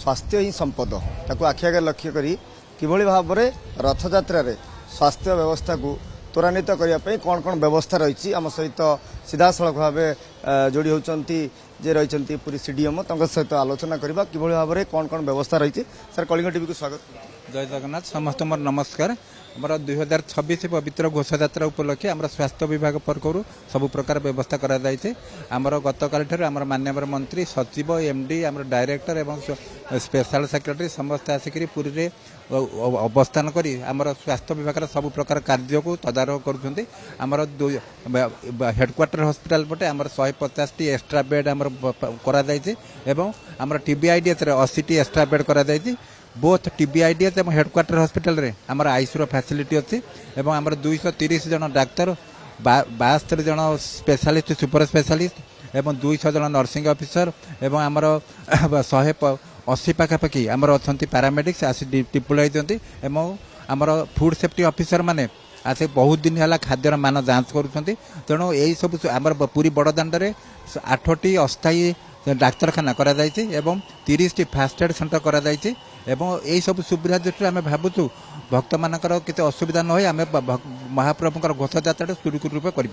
स्वास्थ्य ही संपद ताकू आखि आगे लक्ष्य करी किभଳି भाबरे रथयात्रा रे स्वास्थ्य व्यवस्था को त्वरान्वित करने कौन कौन व्यवस्था रही आम सहित सीधासलख भाव जोड़ी होती जे रही पूरी सीडीएम सहित आलोचना करवा किभଳି भाबरे कौन कौन व्यवस्था रही सर कलिंग टीवी को स्वागत। जय जगन्नाथ समस्त मोर नमस्कार। आमर 2026 पवित्र घोषयात्रा उपलक्षे आम स्वास्थ्य विभाग पक्षर सबु प्रकार व्यवस्था आमर गतकाल आमर माननीय मंत्री सचिव एमडी आमर डायरेक्टर एवं स्पेशल सेक्रेटरी समस्त आसिक पुरी रे अवस्थान करी आमर स्वास्थ्य विभाग सबु प्रकार कार्य को तदारख करुँच। आमर हेडक्वार्टर हॉस्पिटल पटे आमर 150 टी एक्स्ट्रा बेड आमर करा एवं आमर टीबीआईडीएस 80 टी एक्स्ट्रा बेड करा बोथ टीबीआईडीएस और हेडक्वार्टर हॉस्पिटल रे आमर आईसीयू फैसिलिटी अच्छी एवं आमर 230 जन डाक्तर 72 जन स्पेशलिस्ट सुपर स्पेशलिस्ट एवं 200 जन नर्सिंग ऑफिसर एवं आमर 180 पाखापाखि आमर अच्छा पैरामेडिक्स आसी डिप्लॉय दिखती एवं आमर फूड सेफ्टी ऑफिसर माने आसे बहुत दिन है खाद्यर मान जांच करुँच। तेणु यही सब आमर पूरी बड़दाण्ड 8टी अस्थायी डाक्तरखाना करा 30 टी फास्ट एड सेंटर करा एवं यही सब सुविधा दृष्टि आम भावुँ भक्त मानकर किसी असुविधा न आम महाप्रभुकर घोषयात्रा सुरुखुरु रूप कर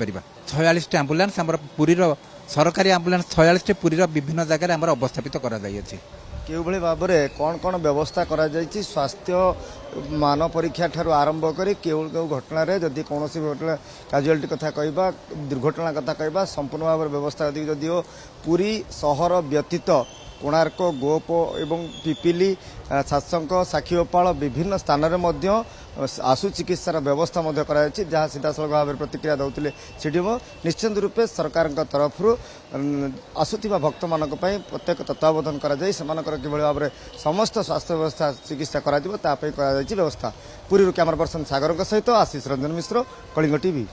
46 आम्बुलांस आम पुरीर सरकारी आम्बुलांस 46 पुरीर विभिन्न जगह आम अवस्थापित करा किभଳି भाबरे कौन कौन व्यवस्था करा जायछि स्वास्थ्य मान परीक्षा ठारू आरंभ करी केउ केउ घटना रे जदि कोनोसी घटना काजुअलिटी कथा कहबा दुर्घटना कथा कहबा संपूर्ण भाव व्यवस्था जदिओ पूरी सहर व्यतीत कोणार्क गोप एवं पिपिली सातशंक साक्षीगोपाल विभिन्न स्थान में आशु चिकित्सार व्यवस्था जहाँ सीधासलख भाव में प्रतिक्रिया दौले सीडीएम निश्चित रूपे सरकार तरफ आसुवा भक्त मान प्रत्येक तत्वावधान किभଳି भाव में समस्त स्वास्थ्य व्यवस्था चिकित्सा व्यवस्था पुरी कैमरा पर्सन सागर सहित आशीष रंजन मिश्र कलिंग टीवी।